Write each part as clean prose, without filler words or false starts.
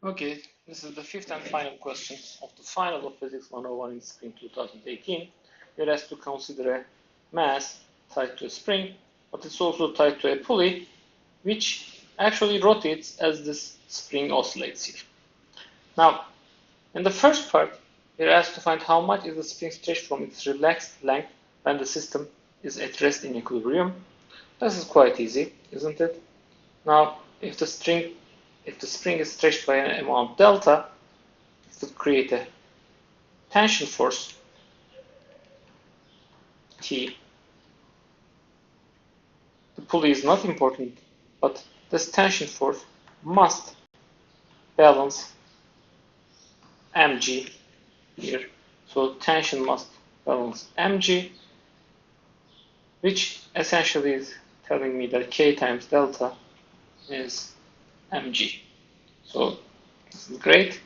Okay, this is the fifth and final question of the final of Physics 101 in spring 2018. You're asked to consider a mass tied to a spring, but it's also tied to a pulley, which actually rotates as this spring oscillates here. Now, in the first part, we're asked to find how much is the spring stretched from its relaxed length when the system is at rest in equilibrium. This is quite easy, isn't it? Now, if the spring is stretched by an amount delta, it would create a tension force T. The pulley is not important, but this tension force must balance mg here. So tension must balance mg, which essentially is telling me that k times delta is mg. So this is great.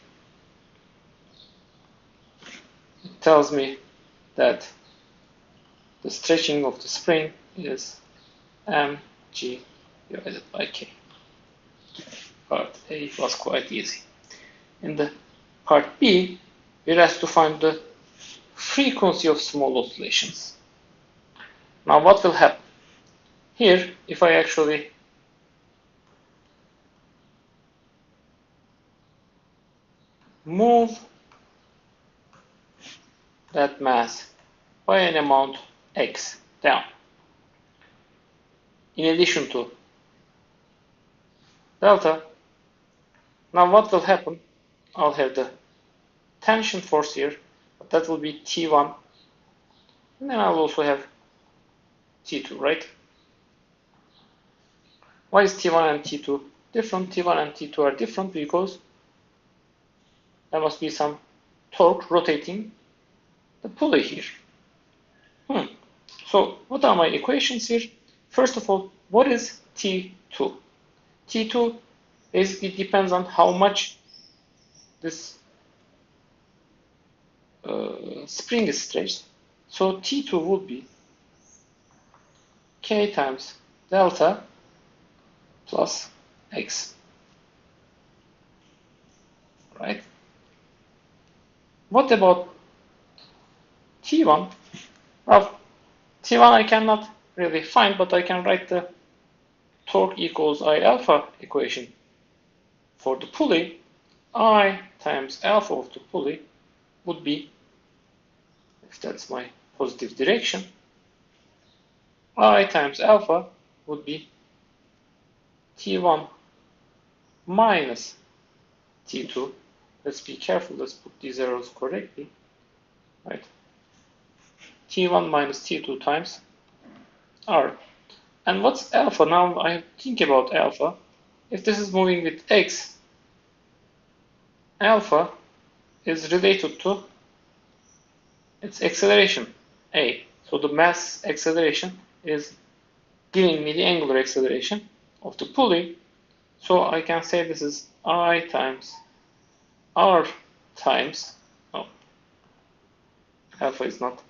It tells me that the stretching of the spring is mg divided by k. Part A was quite easy. In the part B, we're asked to find the frequency of small oscillations. Now what will happen? Here, if I actually move that mass by an amount x down, in addition to delta, now what will happen? I'll have the tension force here, but that will be T1, and then I'll also have T2, right? Why is T1 and T2 different? T1 and T2 are different because there must be some torque rotating the pulley here. So what are my equations here? First of all, what is T2? T2 basically depends on how much this spring is stretched. So T2 would be K times delta plus X. Right? What about T1? Well, T1 I cannot really find, but I can write the torque equals I alpha equation for the pulley. I times alpha of the pulley would be, if that's my positive direction, I times alpha would be T1 minus T2. Let's be careful, let's put these arrows correctly. Right? T1 minus T2 times R. And what's alpha? Now I think about alpha. If this is moving with x, alpha is related to its acceleration, a. So the mass acceleration is giving me the angular acceleration of the pulley. So I can say this is I times R times, no, alpha is not,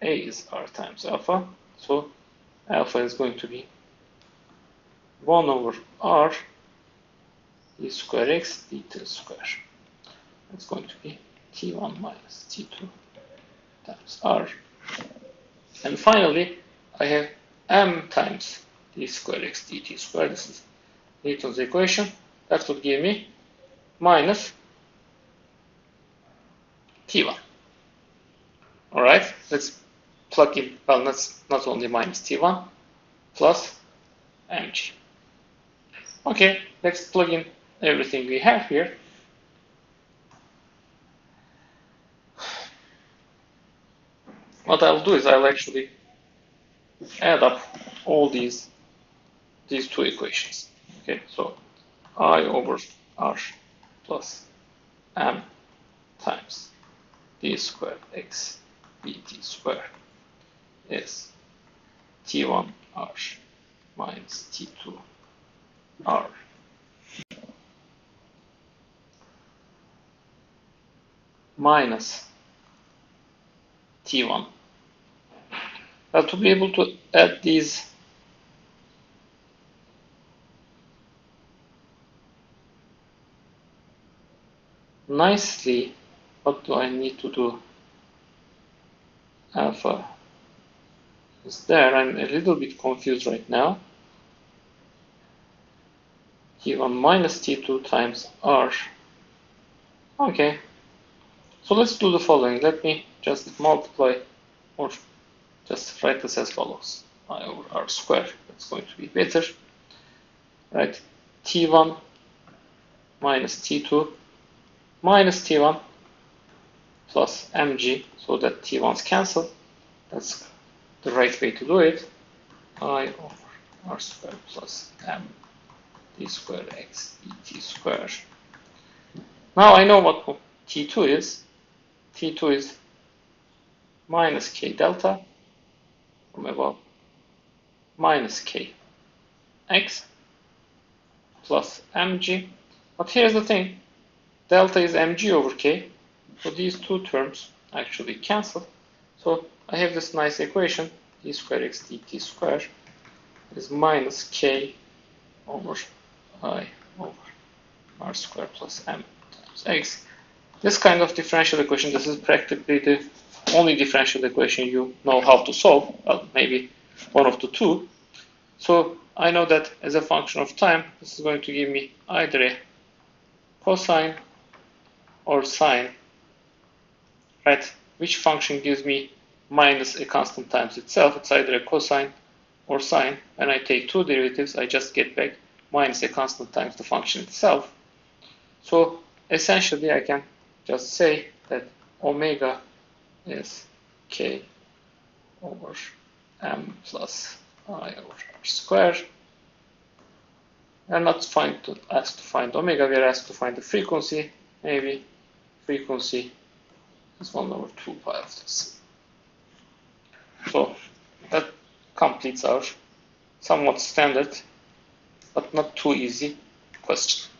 A is R times alpha. So alpha is going to be 1 over R d square x dt square. That's going to be T1 minus T2 times R. And finally, I have m times d square x dt square. This is Newton's equation. That would give me minus T1. All right, let's plug in, well, that's not only minus T1, plus mg. Okay, let's plug in everything we have here. What I'll do is I'll actually add up all these two equations. Okay, so I over R plus m times d squared x dt squared is T1 R minus T2 R minus T1. Well, to be able to add these nicely. What do I need to do? Alpha is there. I'm a little bit confused right now. T1 minus T2 times R. Okay. So let's do the following. Let me just multiply, or just write this as follows. I over R square. That's going to be better. Right. T1 minus T2 minus T1 plus mg, so that T1s cancel. That's the right way to do it. I over R square plus m d square x dt square. Now I know what T2 is. T2 is minus k delta from above minus k x plus mg. But here's the thing. Delta is mg over k. So these two terms actually cancel. So I have this nice equation. D square x dt square is minus k over I over r square plus m times x. This kind of differential equation, this is practically the only differential equation you know how to solve. Well, maybe one of the two. So I know that as a function of time, this is going to give me either a cosine or sine, right? Which function gives me minus a constant times itself? It's either a cosine or sine. When I take two derivatives, I just get back minus a constant times the function itself. So essentially, I can just say that omega is k over m plus I over r square. We are not asked to find omega, we are asked to find the frequency. Maybe frequency is 1 over 2 pi of this. So that completes our somewhat standard but not too easy question.